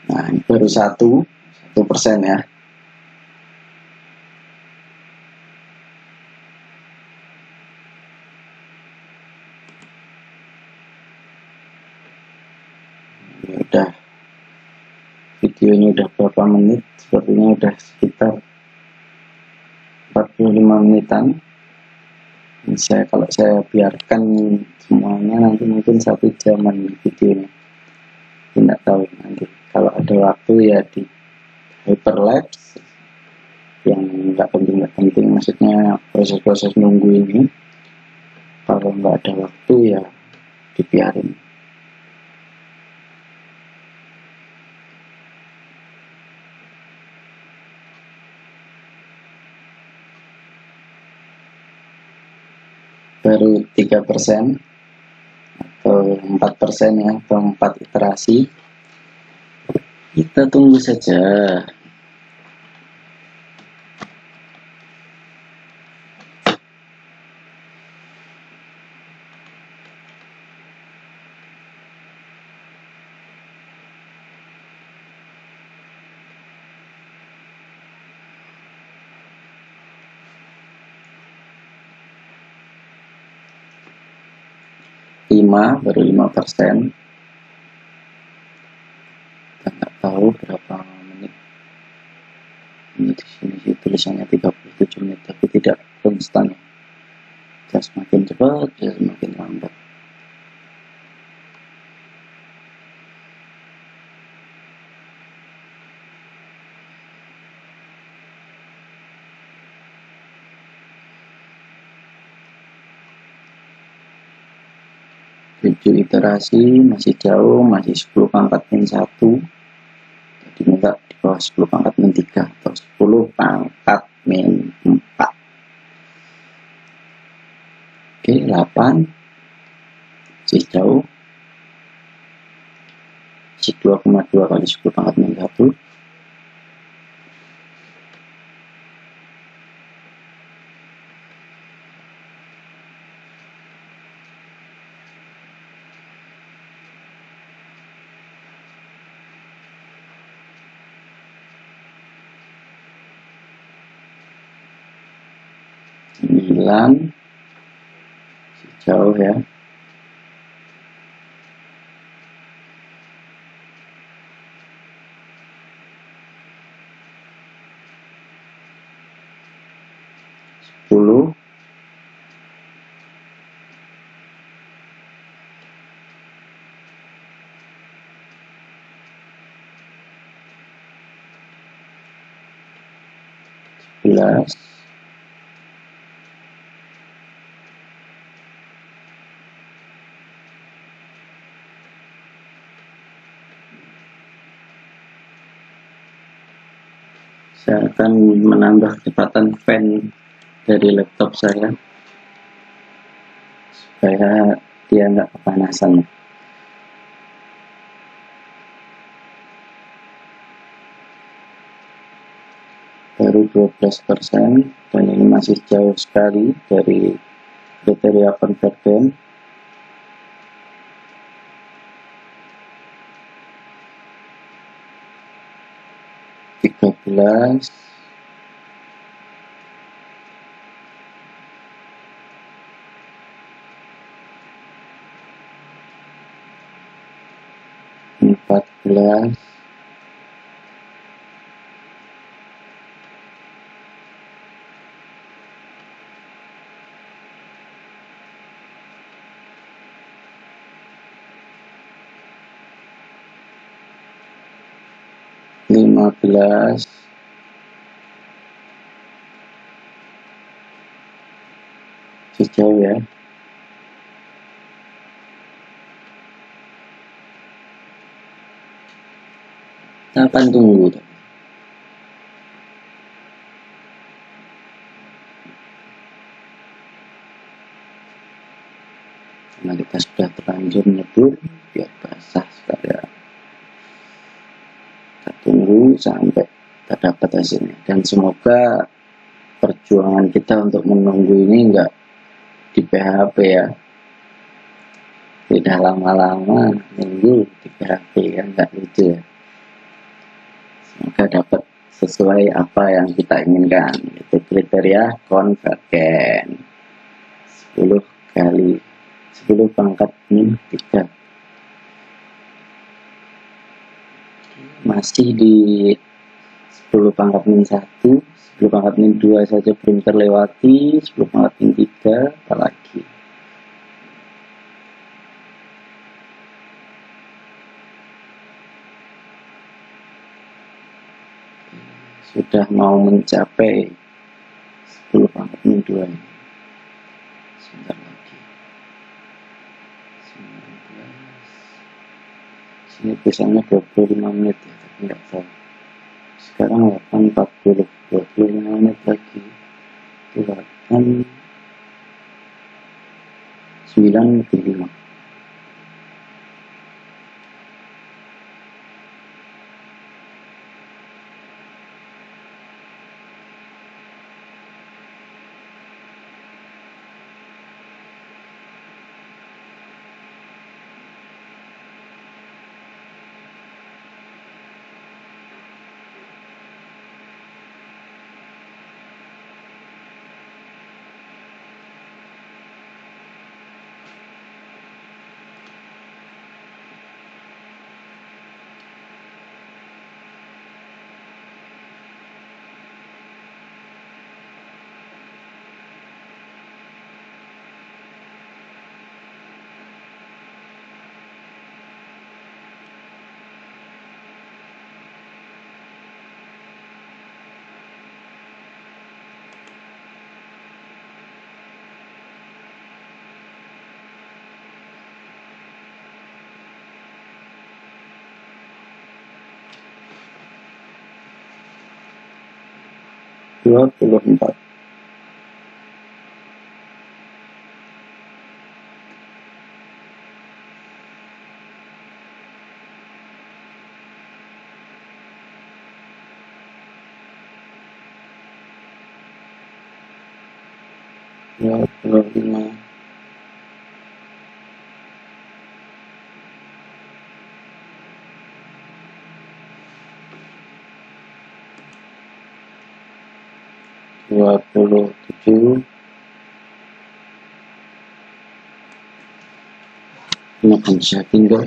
Nah, ini baru 1% ya. Ini udah, videonya udah berapa menit? Sepertinya udah sekitar 45 menitan. Kalau saya biarkan semuanya nanti mungkin 1 jaman videonya. Tidak tahu nanti. Kalau ada waktu ya di hyperlapse yang nggak penting, maksudnya proses-proses nunggu ini. Kalau nggak ada waktu ya dibiarin. Baru 3% atau 4% ya, atau 4 iterasi. Kita tunggu saja. Baru 5%. Kita nggak tahu berapa menit. Ini di sini sih tulisannya 37 menit, tapi tidak konstan. Jika semakin cepat, dia semakin lambat. Tujuh iterasi masih jauh, masih 10 pangkat min 1. Jadi minta di bawah 10 pangkat min 3 atau 10 pangkat min 4. Oke, 8 masih jauh, masih 2,2 kali 10 pangkat min 1. 9 jauh ya. Sepuluh, 11, 'Saya akan menambah kecepatan fan dari laptop saya supaya dia nggak kepanasan. Baru 12%, dan ini masih jauh sekali dari kriteria konvergen. 13, 14, 15, 'Jauh ya. Kita akan tunggu. Karena kita sudah terlanjur nyedur, biar basah sekalian. Kita tunggu sampai kita dapat hasilnya, dan semoga perjuangan kita untuk menunggu ini enggak di PHP ya. Tidak lama-lama nunggu di PHP kan enggak lucu ya. Semoga dapat sesuai apa yang kita inginkan. Itu kriteria konvergen. 10 kali 10 pangkat min 3. Masih di 10 pangkat min 1, 10 pangkat min 2 saja belum terlewati, 10 pangkat min 3 apalagi. Sudah mau mencapai 10 pangkat min 2 ini. Sebentar lagi. 19. Sini biasanya 25 menit ya, tapi enggak tahu. Sekarang 8.40, 25 menit lagi. Itu 9.5. Dua puluh empat. Dua puluh lima. Dua puluh tujuh. akan saya tinggal.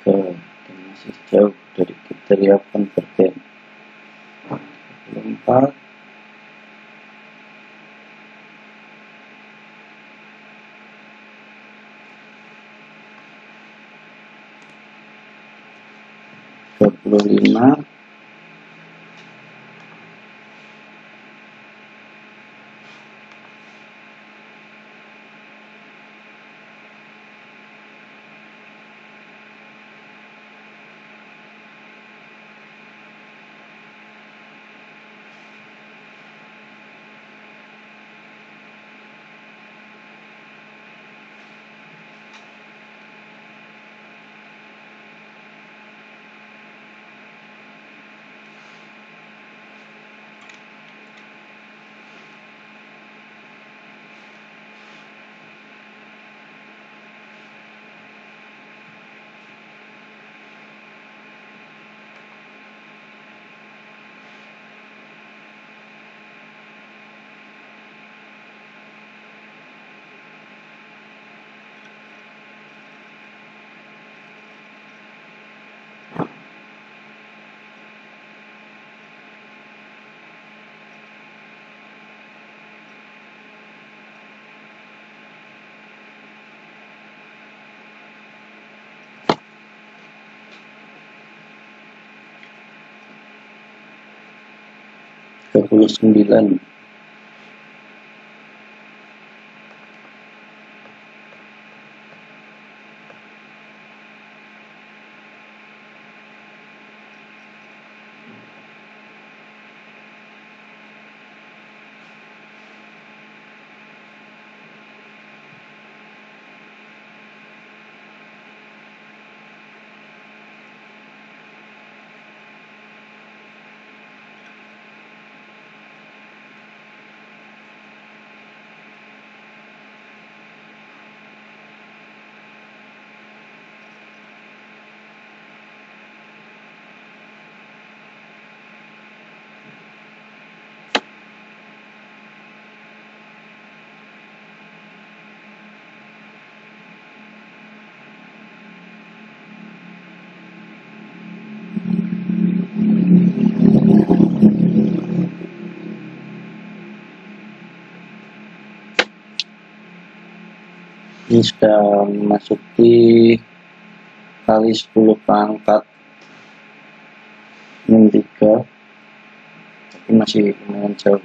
Dan masih jauh dari kriteria konvergen. 24 25 39 ini sudah memasuki kali 10 pangkat min 3, tapi masih lumayan jauh.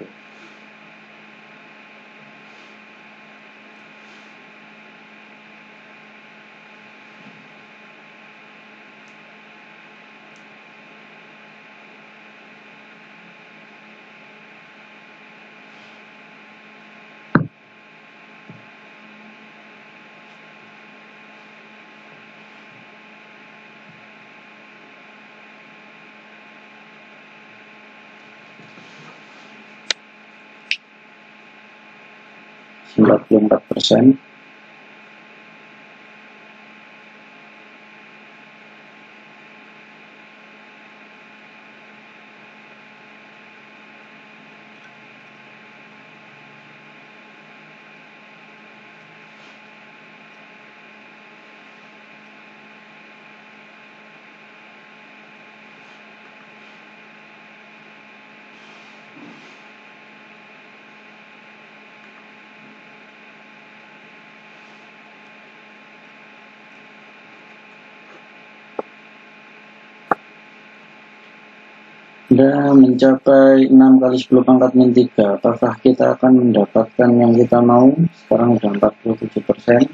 94%. Sudah mencapai 6 kali 10 pangkat min 3. Apakah kita akan mendapatkan yang kita mau? Sekarang sudah 47%.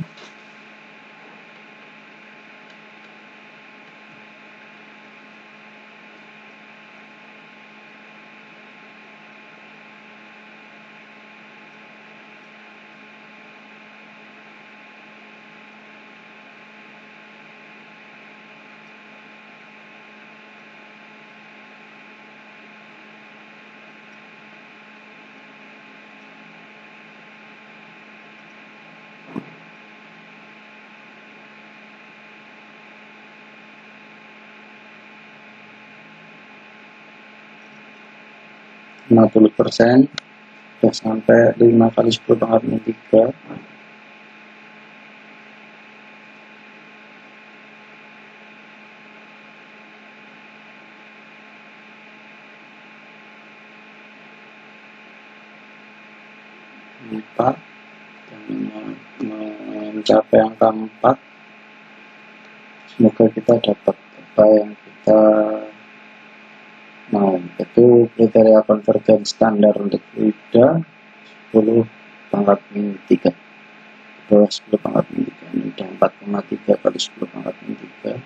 %, sudah sampai 5 kali 10 pangkat min 3. Mencapai angka 4. Semoga kita dapat apa yang kita mau. Itu kriteria konvergen standar untuk UIDA 10 pangkat min 3. Bawah 10 pangkat min 3. Ini udah 4,3 kali 10 pangkat min 3.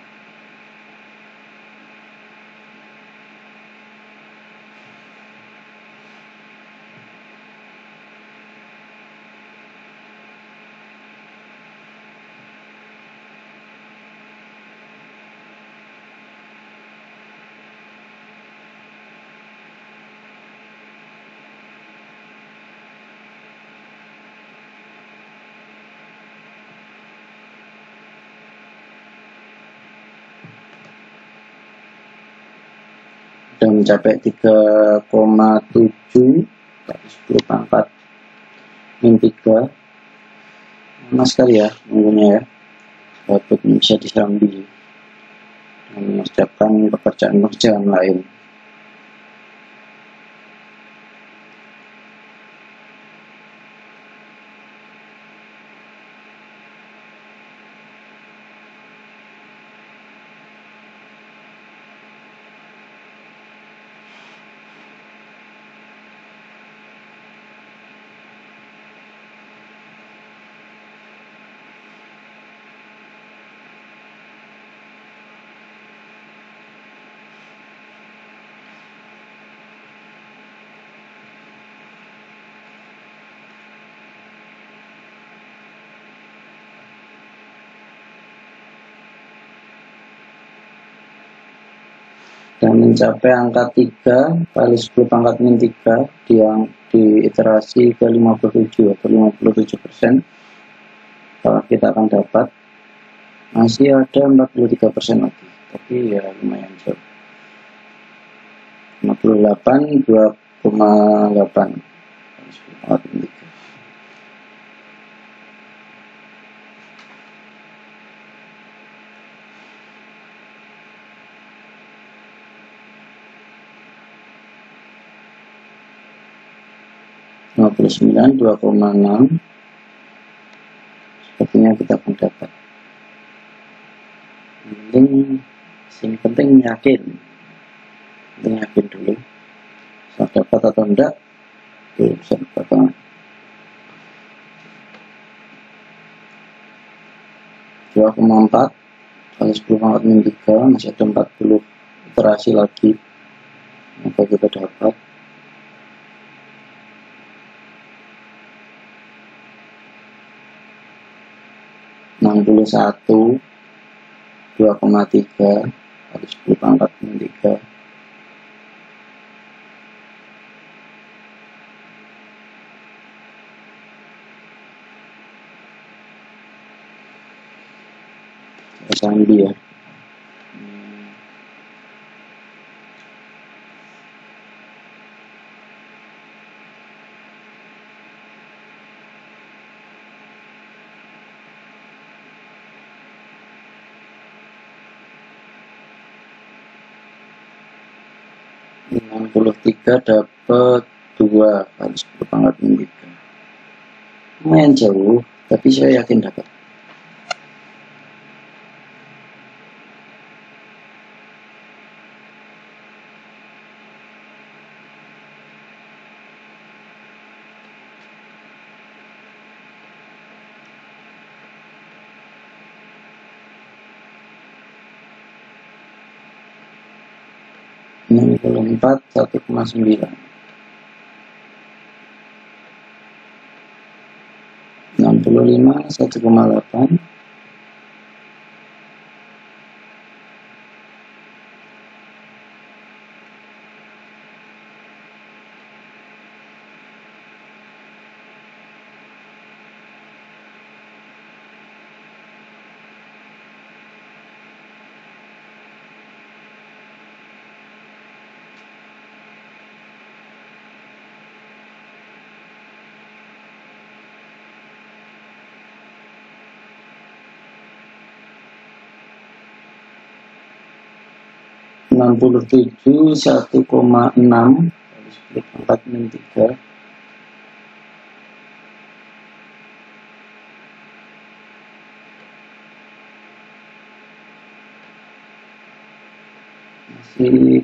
Dan mencapai 3,7 kali 10 pangkat min 3. Lama sekali ya nunggunya ya. Dapat bisa disambi dan mengerjakan pekerjaan lain. Dan mencapai angka 3 kali 10 pangkat min 3 yang di iterasi ke 57 atau 57%. Kalau kita akan dapat masih ada 43% lagi, tapi ya lumayan jauh. 58 2,8 kali 10 pangkat min 3. -59 2,6. Sepertinya kita akan dapat. Yang penting yakin dulu bisa dapat atau enggak. Oke, bisa dapat. 2,4 kali 10 pangkat min 3, masih ada 40 iterasi lagi. Maka kita dapat 61 2,3 kali 10 pangkat min 3. pakai sandi ya. 63 dapat 2 kali 10 pangkat 3. Lumayan jauh, tapi saya yakin dapat. Enam puluh empat 1,9, 65 1,8, 67 1,6 kali 10 pangkat 3.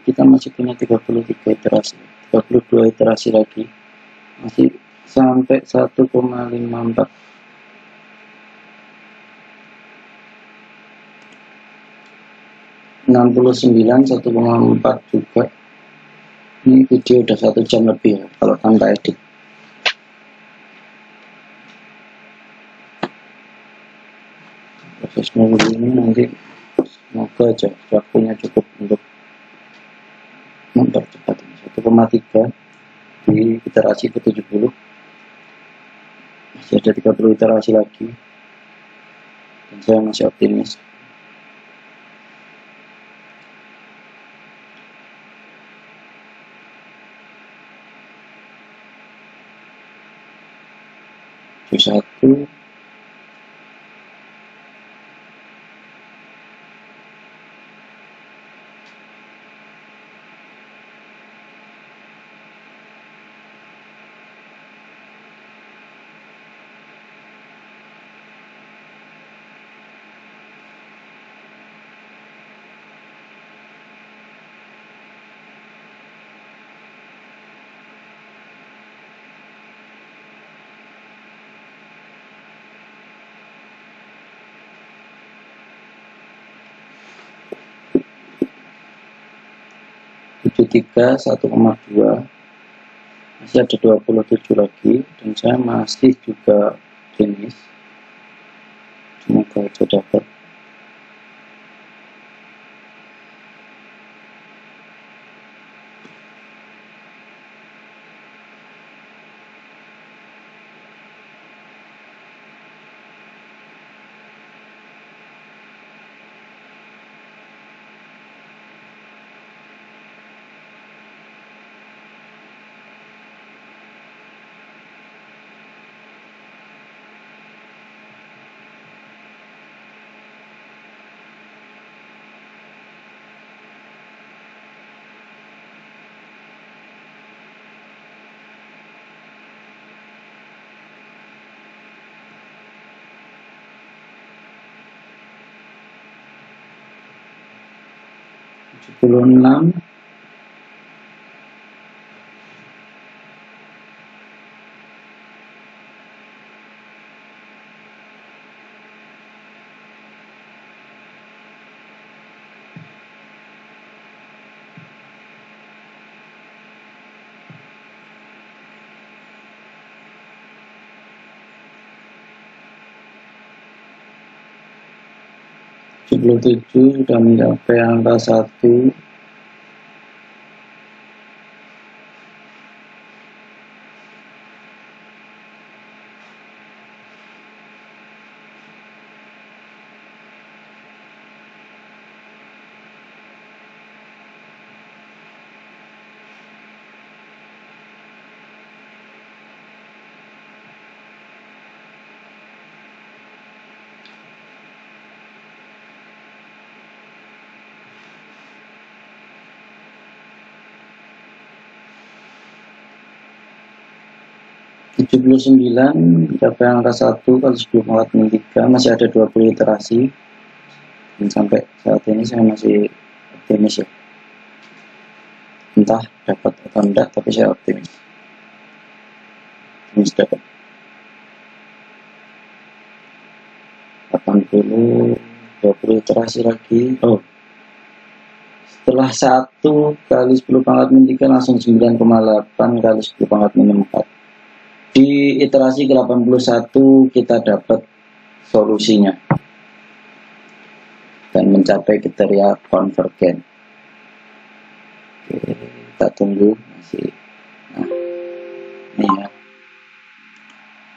Kita masih punya 33 iterasi, 32 iterasi lagi, masih sampai 1,54. Enam puluh 1,4 juga. Ini video udah 1 jam lebih ya kalau tanpa edit. Proses nunggu ini nanti semoga aja waktunya cukup untuk mempercepat. 1,3 di iterasi ke 70, masih ada 30 iterasi lagi dan saya masih optimis. Satu 73 1,2, masih ada 27 lagi dan saya masih juga optimis, semoga aja dapat. Puluh 6 77 sudah mencapai angka 1. 79 mencapai angka 1 kali 10 pangkat min 3, masih ada 20 iterasi. Dan sampai saat ini saya masih optimis ya, entah dapat atau enggak, tapi saya optimis dapat 80, 20 iterasi lagi. Oh, setelah 1 kali 10 pangkat min 3 langsung 9,8 kali 10 pangkat min 4. Di iterasi ke 81 kita dapat solusinya dan mencapai kriteria konvergen. Oke, kita tunggu masih. Nah, ini ya.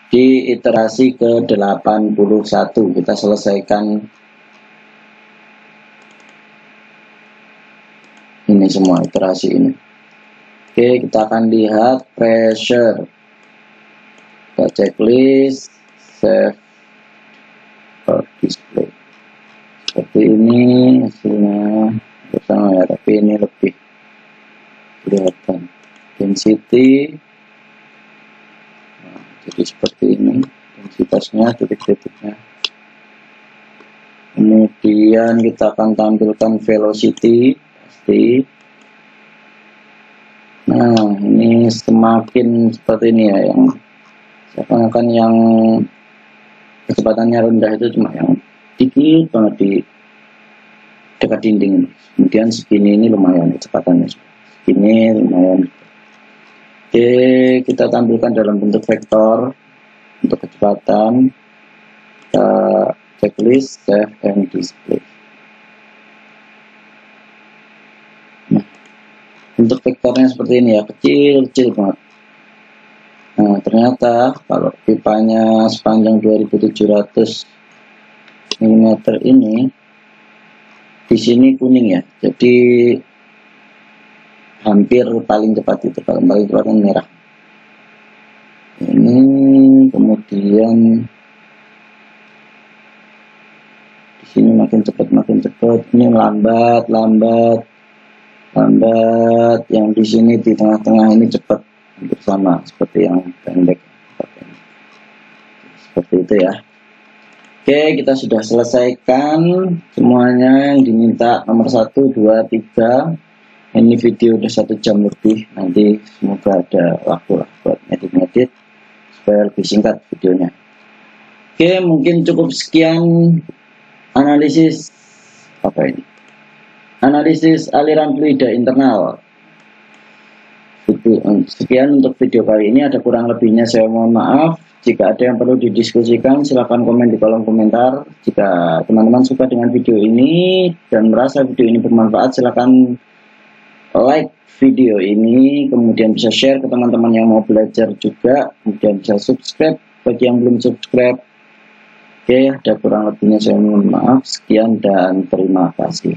Di iterasi ke 81 kita selesaikan ini semua iterasi ini. Oke, kita akan lihat pressure. Kita checklist, save or display. Seperti ini hasilnya bersama ya, tapi ini lebih kelihatan density. Nah, jadi seperti ini densitasnya, titik-titiknya. Kemudian kita akan tampilkan velocity pasti. Nah, ini semakin seperti ini ya, yang seakan-akan yang kecepatannya rendah itu cuma yang dikit banget di dekat dinding. Kemudian segini ini lumayan kecepatannya, segini lumayan. Oke, kita tampilkan dalam bentuk vektor untuk kecepatan. Kita checklist, save and display. Nah, untuk vektornya seperti ini ya, kecil banget. Nah, ternyata kalau pipanya sepanjang 2700 mm ini, di sini kuning ya, jadi hampir paling cepat itu, kalau paling cepat kan merah. Ini kemudian di sini makin cepat, ini lambat, yang di sini di tengah-tengah ini cepat, hampir sama seperti yang pendek. Seperti itu ya. Oke, kita sudah selesaikan semuanya yang diminta nomor 1, 2, 3. Ini video udah 1 jam lebih. Nanti semoga ada waktu lah buat ngedit supaya lebih singkat videonya. Oke, mungkin cukup sekian analisis analisis aliran fluida internal. Sekian untuk video kali ini. Ada kurang lebihnya saya mohon maaf. Jika ada yang perlu didiskusikan, silahkan komen di kolom komentar. Jika teman-teman suka dengan video ini dan merasa video ini bermanfaat, silahkan like video ini, kemudian bisa share ke teman-teman yang mau belajar juga, kemudian bisa subscribe bagi yang belum subscribe. Oke, ada kurang lebihnya saya mohon maaf. Sekian dan terima kasih.